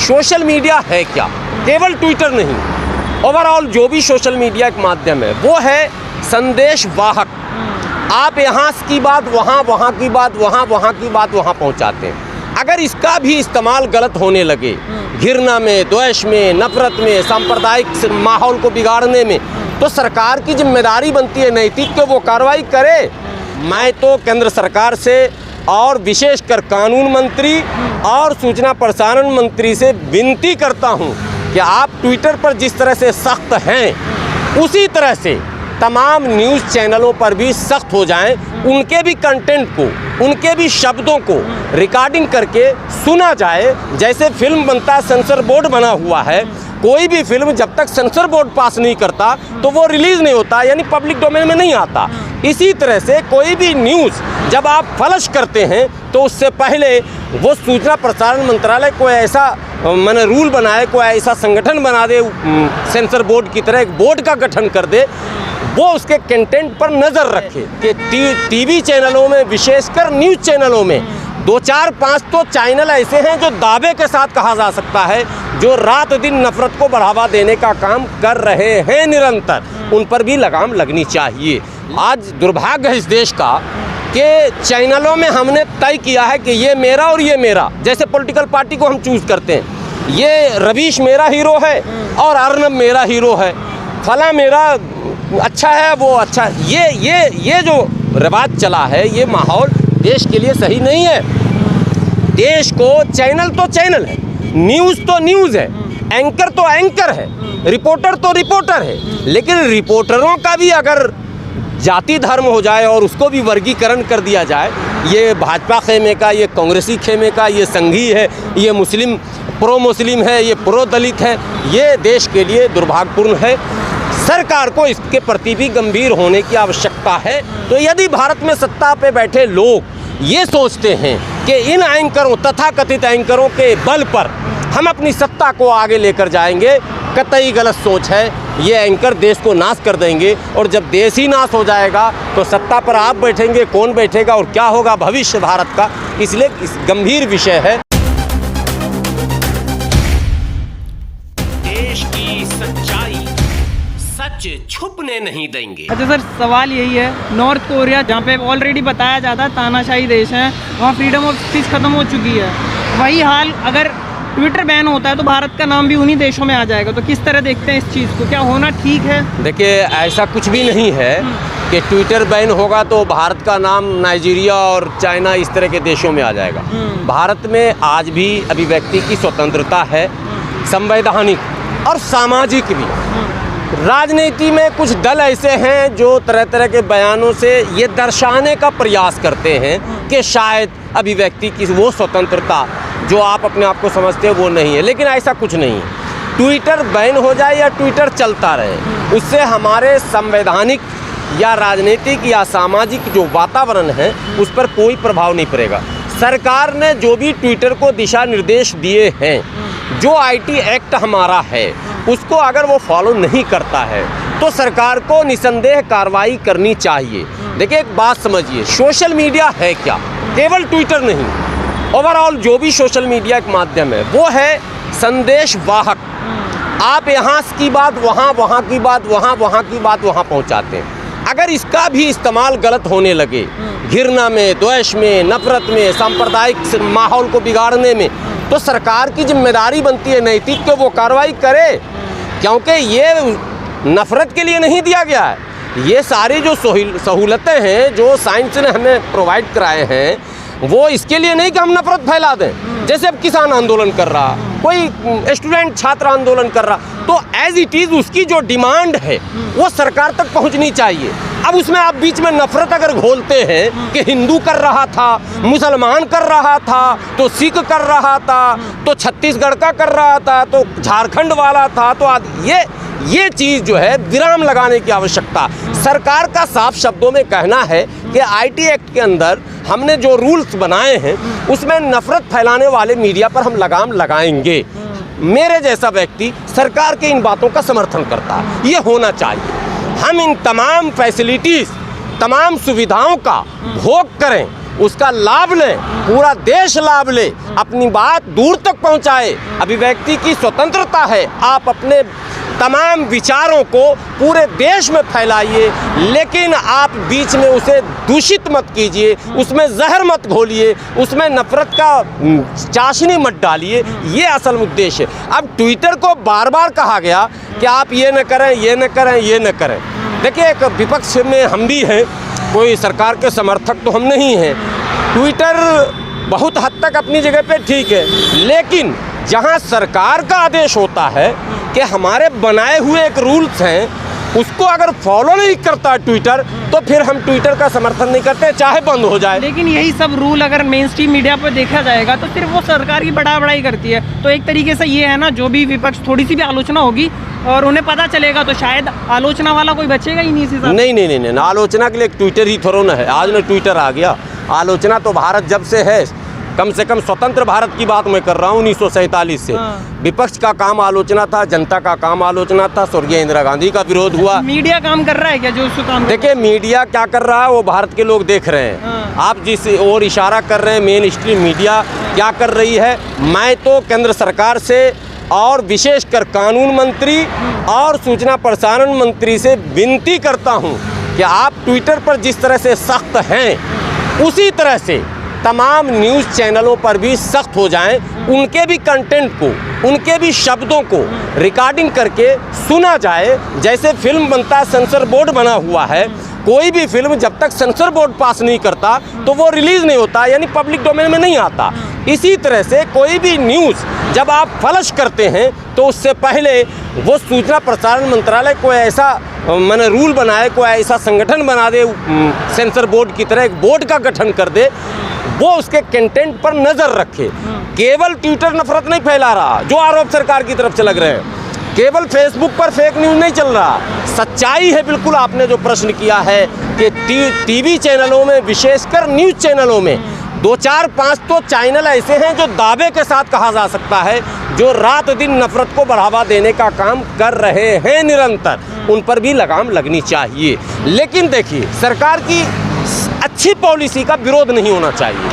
Social media है क्या, केवल ट्विटर नहीं, ओवरऑल जो भी सोशल मीडिया एक माध्यम है वो है संदेश वाहक। आप यहाँ की बात वहाँ, वहाँ की बात वहाँ, वहाँ की बात वहाँ पहुँचाते हैं। अगर इसका भी इस्तेमाल गलत होने लगे, घृणा में, द्वेष में, नफरत में, सांप्रदायिक माहौल को बिगाड़ने में, तो सरकार की जिम्मेदारी बनती है नैतिक कि वो कार्रवाई करे। मैं तो केंद्र सरकार से और विशेषकर कानून मंत्री और सूचना प्रसारण मंत्री से विनती करता हूं कि आप ट्विटर पर जिस तरह से सख्त हैं उसी तरह से तमाम न्यूज़ चैनलों पर भी सख्त हो जाएं, उनके भी कंटेंट को, उनके भी शब्दों को रिकॉर्डिंग करके सुना जाए। जैसे फिल्म बनता, सेंसर बोर्ड बना हुआ है, कोई भी फिल्म जब तक सेंसर बोर्ड पास नहीं करता तो वो रिलीज़ नहीं होता, यानी पब्लिक डोमेन में नहीं आता। इसी तरह से कोई भी न्यूज़ जब आप फ्लश करते हैं तो उससे पहले वो सूचना प्रसारण मंत्रालय कोई ऐसा मैंने रूल बनाए, कोई ऐसा संगठन बना दे, सेंसर बोर्ड की तरह एक बोर्ड का गठन कर दे, वो उसके कंटेंट पर नज़र रखे कि टीवी चैनलों में, विशेषकर न्यूज़ चैनलों में 2, 4, 5 तो चैनल ऐसे हैं जो दावे के साथ कहा जा सकता है जो रात दिन नफरत को बढ़ावा देने का काम कर रहे हैं निरंतर, उन पर भी लगाम लगनी चाहिए। आज दुर्भाग्य है इस देश का कि चैनलों में हमने तय किया है कि ये मेरा और ये मेरा, जैसे पॉलिटिकल पार्टी को हम चूज़ करते हैं, ये रवीश मेरा हीरो है और अर्नब मेरा हीरो है, फला मेरा अच्छा है वो अच्छा, ये जो रिवाज चला है, ये माहौल देश के लिए सही नहीं है। देश को चैनल तो चैनल है, न्यूज़ तो न्यूज़ है, एंकर तो एंकर है, रिपोर्टर तो रिपोर्टर है, लेकिन रिपोर्टरों का भी अगर जाति धर्म हो जाए और उसको भी वर्गीकरण कर दिया जाए, ये भाजपा खेमे का, ये कांग्रेसी खेमे का, ये संघी है, ये मुस्लिम प्रो मुस्लिम है, ये प्रो दलित है, ये देश के लिए दुर्भाग्यपूर्ण है। सरकार को इसके प्रति भी गंभीर होने की आवश्यकता है। तो यदि भारत में सत्ता पे बैठे लोग ये सोचते हैं कि इन एंकरों, तथाकथित एंकरों के बल पर हम अपनी सत्ता को आगे लेकर जाएंगे, कतई गलत सोच है। ये एंकर देश को नाश कर देंगे और जब देश ही नाश हो जाएगा तो सत्ता पर आप बैठेंगे, कौन बैठेगा और क्या होगा भविष्य भारत का। इसलिए इस गंभीर विषय है। देश की सच्चाई सच छुपने नहीं देंगे। अच्छा सर, सवाल यही है, नॉर्थ कोरिया जहाँ पे ऑलरेडी बताया जाता है तानाशाही देश है, वहाँ फ्रीडम ऑफ स्पीच खत्म हो चुकी है, वही हाल अगर ट्विटर बैन होता है तो भारत का नाम भी उन्हीं देशों में आ जाएगा। तो किस तरह देखते हैं इस चीज़ को, क्या होना ठीक है? देखिए, ऐसा कुछ भी नहीं है कि ट्विटर बैन होगा तो भारत का नाम नाइजीरिया और चाइना इस तरह के देशों में आ जाएगा। भारत में आज भी अभिव्यक्ति की स्वतंत्रता है, संवैधानिक और सामाजिक भी। राजनीति में कुछ दल ऐसे हैं जो तरह तरह के बयानों से ये दर्शाने का प्रयास करते हैं कि शायद अभिव्यक्ति की वो स्वतंत्रता जो आप अपने आप को समझते हैं वो नहीं है, लेकिन ऐसा कुछ नहीं है। ट्विटर बैन हो जाए या ट्विटर चलता रहे, उससे हमारे संवैधानिक या राजनीतिक या सामाजिक जो वातावरण है उस पर कोई प्रभाव नहीं पड़ेगा। सरकार ने जो भी ट्विटर को दिशा निर्देश दिए हैं, जो आईटी एक्ट हमारा है, उसको अगर वो फॉलो नहीं करता है तो सरकार को निसंदेह कार्रवाई करनी चाहिए। देखिए, एक बात समझिए, सोशल मीडिया है क्या, केवल ट्विटर नहीं, ओवरऑल जो भी सोशल मीडिया एक माध्यम है वो है संदेश वाहक। आप यहाँ की बात वहाँ, वहाँ की बात वहाँ, वहाँ की बात वहाँ पहुँचाते हैं। अगर इसका भी इस्तेमाल गलत होने लगे, घृणा में, द्वेष में, नफरत में, सांप्रदायिक माहौल को बिगाड़ने में, तो सरकार की जिम्मेदारी बनती है नैतिक कि वो कार्रवाई करे, क्योंकि ये नफरत के लिए नहीं दिया गया है। ये सारी जो सहूलतें हैं जो साइंस ने हमें प्रोवाइड कराए हैं वो इसके लिए नहीं कि हम नफरत फैला दें। जैसे अब किसान आंदोलन कर रहा, कोई स्टूडेंट छात्र आंदोलन कर रहा, तो एज इट इज़ उसकी जो डिमांड है वो सरकार तक पहुंचनी चाहिए। अब उसमें आप बीच में नफरत अगर घोलते हैं कि हिंदू कर रहा था, मुसलमान कर रहा था, तो सिख कर रहा था, तो छत्तीसगढ़ का कर रहा था, तो झारखंड वाला था, तो ये चीज़ जो है विराम लगाने की आवश्यकता। सरकार का साफ शब्दों में कहना है कि आईटी एक्ट के अंदर हमने जो रूल्स बनाए हैं उसमें नफरत फैलाने वाले मीडिया पर हम लगाम लगाएंगे। मेरे जैसा व्यक्ति सरकार के इन बातों का समर्थन करता है, ये होना चाहिए। हम इन तमाम फैसिलिटीज़, तमाम सुविधाओं का भोग करें, उसका लाभ लें, पूरा देश लाभ ले, अपनी बात दूर तक पहुंचाए। अभिव्यक्ति की स्वतंत्रता है, आप अपने तमाम विचारों को पूरे देश में फैलाइए, लेकिन आप बीच में उसे दूषित मत कीजिए, उसमें जहर मत घोलिए, उसमें नफरत का चाशनी मत डालिए। ये असल उद्देश्य है। अब ट्विटर को बार बार कहा गया कि आप ये न करें, ये न करें, ये न करें। देखिए, एक विपक्ष में हम भी हैं, कोई सरकार के समर्थक तो हम नहीं हैं। ट्विटर बहुत हद तक अपनी जगह पे ठीक है, लेकिन जहां सरकार का आदेश होता है कि हमारे बनाए हुए एक रूल्स हैं, उसको अगर फॉलो नहीं करता ट्विटर, तो फिर हम ट्विटर का समर्थन नहीं करते, चाहे बंद हो जाए। लेकिन यही सब रूल अगर मेन स्ट्रीम मीडिया पर देखा जाएगा तो सिर्फ वो सरकार की बढ़ाई करती है। तो एक तरीके से ये है ना, जो भी विपक्ष थोड़ी सी भी आलोचना होगी और उन्हें पता चलेगा तो शायद आलोचना वाला कोई बचेगा ही नहीं इसी साथ। नहीं, आलोचना के लिए ट्विटर ही थोड़ा ना है। आज ना ट्विटर आ गया। आलोचना तो भारत जब से है, कम से कम स्वतंत्र भारत की बात मैं कर रहा हूँ 1947 से। विपक्ष का काम आलोचना था, जनता का काम आलोचना था। स्वर्गीय इंदिरा गांधी का विरोध हुआ। मीडिया काम कर रहा है क्या जो उसको काम? देखिए, मीडिया क्या कर रहा है वो भारत के लोग देख रहे हैं। आप जिस ओर इशारा कर रहे हैं, मेन स्ट्रीम मीडिया क्या कर रही है, मैं तो केंद्र सरकार से और विशेषकर कानून मंत्री और सूचना प्रसारण मंत्री से विनती करता हूं कि आप ट्विटर पर जिस तरह से सख्त हैं, उसी तरह से तमाम न्यूज़ चैनलों पर भी सख्त हो जाएं। उनके भी कंटेंट को, उनके भी शब्दों को रिकॉर्डिंग करके सुना जाए। जैसे फिल्म बनता है, सेंसर बोर्ड बना हुआ है, कोई भी फिल्म जब तक सेंसर बोर्ड पास नहीं करता तो वो रिलीज़ नहीं होता, यानी पब्लिक डोमेन में नहीं आता। इसी तरह से कोई भी न्यूज़ जब आप फ्लश करते हैं तो उससे पहले वो सूचना प्रसारण मंत्रालय कोई ऐसा मैंने रूल बनाए, कोई ऐसा संगठन बना दे, सेंसर बोर्ड की तरह एक बोर्ड का गठन कर दे, वो उसके कंटेंट पर नज़र रखे। केवल ट्विटर नफरत नहीं फैला रहा, जो आरोप सरकार की तरफ से लग रहे हैं। केवल फेसबुक पर फेक न्यूज़ नहीं चल रहा। सच्चाई है बिल्कुल। आपने जो प्रश्न किया है कि टीवी चैनलों में, विशेषकर न्यूज़ चैनलों में 2, 4, 5 तो चैनल ऐसे हैं जो दावे के साथ कहा जा सकता है, जो रात दिन नफरत को बढ़ावा देने का काम कर रहे हैं निरंतर। उन पर भी लगाम लगनी चाहिए। लेकिन देखिए, सरकार की अच्छी पॉलिसी का विरोध नहीं होना चाहिए,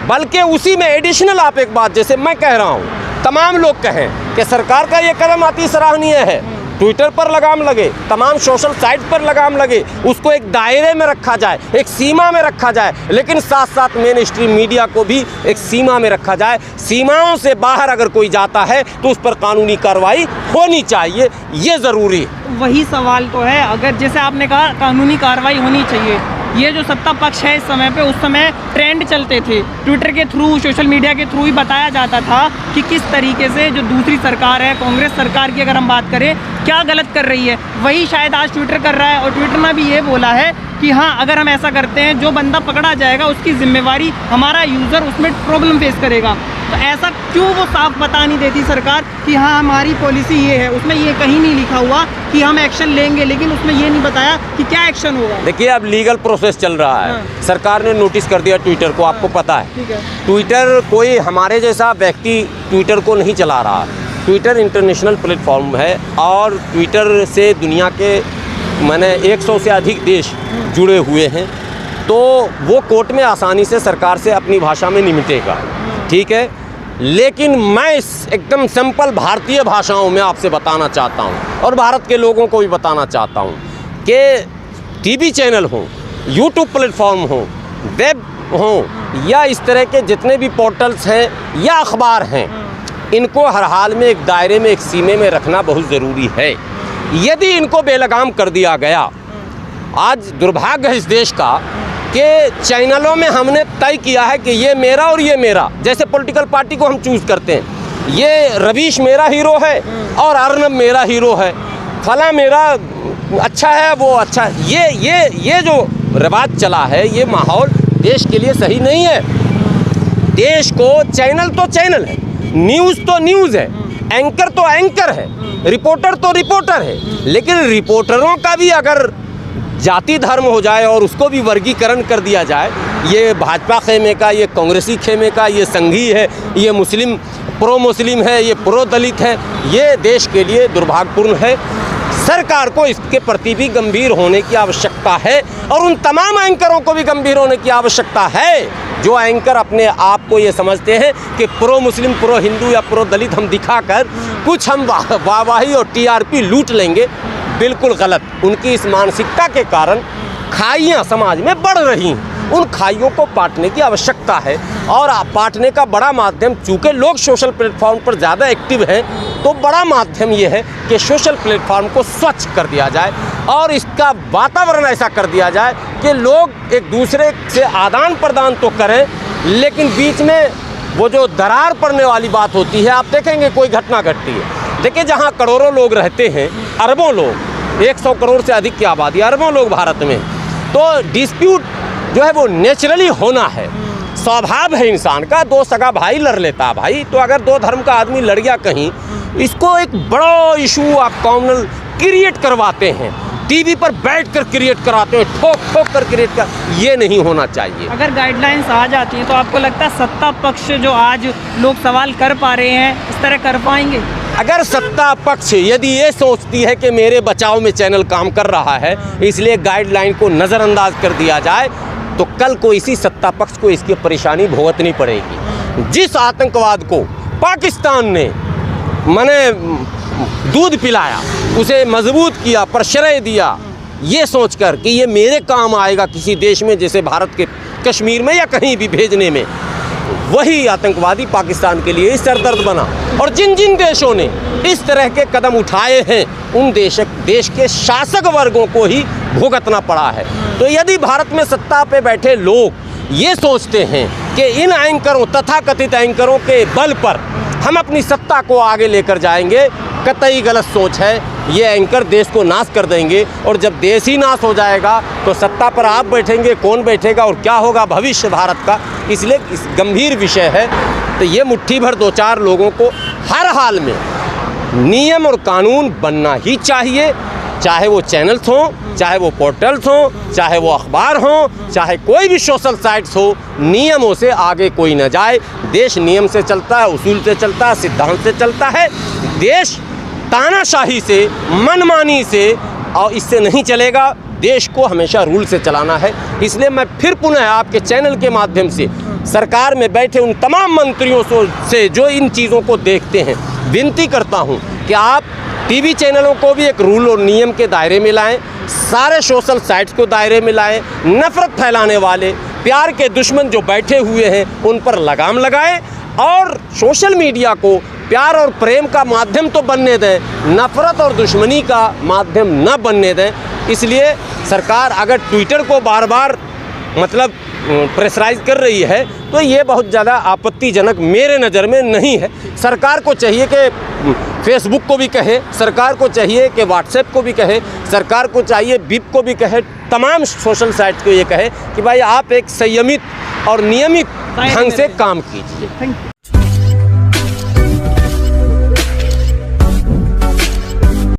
बल्कि उसी में एडिशनल आप एक बात, जैसे मैं कह रहा हूँ, तमाम लोग कहें कि सरकार का ये कदम अति सराहनीय है, ट्विटर पर लगाम लगे, तमाम सोशल साइट पर लगाम लगे, उसको एक दायरे में रखा जाए, एक सीमा में रखा जाए, लेकिन साथ साथ मेन स्ट्रीम मीडिया को भी एक सीमा में रखा जाए। सीमाओं से बाहर अगर कोई जाता है तो उस पर कानूनी कार्रवाई होनी चाहिए, ये ज़रूरी है। वही सवाल तो है, अगर जैसे आपने कहा कानूनी कार्रवाई होनी चाहिए, ये जो सत्ता पक्ष है इस समय पे, उस समय ट्रेंड चलते थे, ट्विटर के थ्रू, सोशल मीडिया के थ्रू ही बताया जाता था कि किस तरीके से जो दूसरी सरकार है, कांग्रेस सरकार की अगर हम बात करें, क्या गलत कर रही है। वही शायद आज ट्विटर कर रहा है, और ट्विटर ने भी ये बोला है कि हाँ, अगर हम ऐसा करते हैं, जो बंदा पकड़ा जाएगा उसकी जिम्मेवारी हमारा यूज़र उसमें प्रॉब्लम फेस करेगा। तो ऐसा क्यों वो साफ बता नहीं देती सरकार कि हाँ हमारी पॉलिसी ये है, उसमें ये कहीं नहीं लिखा हुआ कि हम एक्शन लेंगे, लेकिन उसमें ये नहीं बताया कि क्या एक्शन होगा। देखिए, अब लीगल प्रोसेस चल रहा है। सरकार ने नोटिस कर दिया ट्विटर को, आपको पता है। ठीक है। ट्विटर कोई हमारे जैसा व्यक्ति ट्विटर को नहीं चला रहा। ट्विटर इंटरनेशनल प्लेटफॉर्म है और ट्विटर से दुनिया के 100 से अधिक देश जुड़े हुए हैं, तो वो कोर्ट में आसानी से सरकार से अपनी भाषा में निपटेगा, ठीक है। लेकिन मैं एकदम सिंपल भारतीय भाषाओं में आपसे बताना चाहता हूँ और भारत के लोगों को भी बताना चाहता हूँ कि टीवी चैनल हों, यूट्यूब प्लेटफॉर्म हों, वेब हों, या इस तरह के जितने भी पोर्टल्स हैं या अखबार हैं, इनको हर हाल में एक दायरे में, एक सीमे में रखना बहुत ज़रूरी है। यदि इनको बेलगाम कर दिया गया, आज दुर्भाग्य है इस देश का कि चैनलों में हमने तय किया है कि ये मेरा और ये मेरा, जैसे पॉलिटिकल पार्टी को हम चूज़ करते हैं, ये रवीश मेरा हीरो है और अर्नब मेरा हीरो है, फला मेरा अच्छा है, वो अच्छा है। ये जो रिवाज चला है, ये माहौल देश के लिए सही नहीं है। देश को, चैनल तो चैनल है, न्यूज़ तो न्यूज़ है, एंकर तो एंकर है, रिपोर्टर तो रिपोर्टर है, लेकिन रिपोर्टरों का भी अगर जाति धर्म हो जाए और उसको भी वर्गीकरण कर दिया जाए, ये भाजपा खेमे का, ये कांग्रेसी खेमे का, ये संघी है, ये मुस्लिम प्रो मुस्लिम है, ये प्रो दलित है, ये देश के लिए दुर्भाग्यपूर्ण है। सरकार को इसके प्रति भी गंभीर होने की आवश्यकता है और उन तमाम एंकरों को भी गंभीर होने की आवश्यकता है जो एंकर अपने आप को ये समझते हैं कि प्रो मुस्लिम, प्रो हिंदू या प्रो दलित हम दिखाकर कुछ हम वाहवाही और टीआरपी लूट लेंगे। बिल्कुल गलत। उनकी इस मानसिकता के कारण खाइयाँ समाज में बढ़ रही हैं। उन खाइयों को पाटने की आवश्यकता है और पाटने का बड़ा माध्यम, चूँकि लोग सोशल प्लेटफॉर्म पर ज़्यादा एक्टिव हैं, तो बड़ा माध्यम ये है कि सोशल प्लेटफॉर्म को स्वच्छ कर दिया जाए और इसका वातावरण ऐसा कर दिया जाए कि लोग एक दूसरे से आदान प्रदान तो करें, लेकिन बीच में वो जो दरार पड़ने वाली बात होती है, आप देखेंगे कोई घटना घटती है। देखिए, जहाँ करोड़ों लोग रहते हैं, अरबों लोग, 100 करोड़ से अधिक की आबादी, अरबों लोग भारत में, तो डिस्प्यूट जो है वो नेचुरली होना है, स्वभाव है इंसान का। दो सगा भाई लड़ लेता भाई, तो अगर दो धर्म का आदमी लड़ गया कहीं, इसको एक बड़ा इशू आप कॉमनल क्रिएट करवाते हैं, टीवी पर बैठकर क्रिएट कराते हैं, ठोक ठोक कर क्रिएट कर, ये नहीं होना चाहिए। अगर गाइडलाइंस आ जाती हैं तो आपको लगता है सत्ता पक्ष जो आज लोग सवाल कर पा रहे हैं, इस तरह कर पाएंगे? अगर सत्ता पक्ष यदि ये सोचती है कि मेरे बचाव में चैनल काम कर रहा है, इसलिए गाइडलाइन को नज़रअंदाज कर दिया जाए, तो कल को इसी सत्ता पक्ष को इसकी परेशानी भुगतनी पड़ेगी। जिस आतंकवाद को पाकिस्तान ने दूध पिलाया, उसे मजबूत किया, प्रश्रय दिया, ये सोचकर कि ये मेरे काम आएगा किसी देश में, जैसे भारत के कश्मीर में या कहीं भी भेजने में, वही आतंकवादी पाकिस्तान के लिए सरदर्द बना। और जिन जिन देशों ने इस तरह के कदम उठाए हैं, उन देश के शासक वर्गों को ही भुगतना पड़ा है। तो यदि भारत में सत्ता पे बैठे लोग ये सोचते हैं कि इन एंकरों, तथाकथित एंकरों के बल पर हम अपनी सत्ता को आगे लेकर जाएंगे, कतई गलत सोच है। ये एंकर देश को नाश कर देंगे और जब देश ही नाश हो जाएगा तो सत्ता पर आप बैठेंगे, कौन बैठेगा और क्या होगा भविष्य भारत का। इसलिए इस गंभीर विषय है। तो ये मुट्ठी भर दो चार लोगों को हर हाल में नियम और कानून बनना ही चाहिए, चाहे वो चैनल्स हों, चाहे वो पोर्टल्स हों, चाहे वो अखबार हों, चाहे कोई भी सोशल साइट्स हो, नियमों से आगे कोई न जाए। देश नियम से चलता है, उसूल से चलता है, सिद्धांत से चलता है। देश तानाशाही से, मनमानी से और इससे नहीं चलेगा। देश को हमेशा रूल से चलाना है। इसलिए मैं फिर पुनः आपके चैनल के माध्यम से सरकार में बैठे उन तमाम मंत्रियों से जो इन चीज़ों को देखते हैं, विनती करता हूँ कि आप टीवी चैनलों को भी एक रूल और नियम के दायरे में लाएं, सारे सोशल साइट्स को दायरे में लाएं, नफ़रत फैलाने वाले, प्यार के दुश्मन जो बैठे हुए हैं, उन पर लगाम लगाएं और सोशल मीडिया को प्यार और प्रेम का माध्यम तो बनने दें, नफ़रत और दुश्मनी का माध्यम न बनने दें। इसलिए सरकार अगर ट्विटर को बार बार प्रेशराइज कर रही है, तो ये बहुत ज़्यादा आपत्तिजनक मेरे नज़र में नहीं है। सरकार को चाहिए कि फेसबुक को भी कहे, सरकार को चाहिए कि व्हाट्सएप को भी कहे, सरकार को चाहिए बिप को भी कहे, तमाम सोशल साइट्स को ये कहे कि भाई आप एक संयमित और नियमित ढंग से काम कीजिए। Thank you.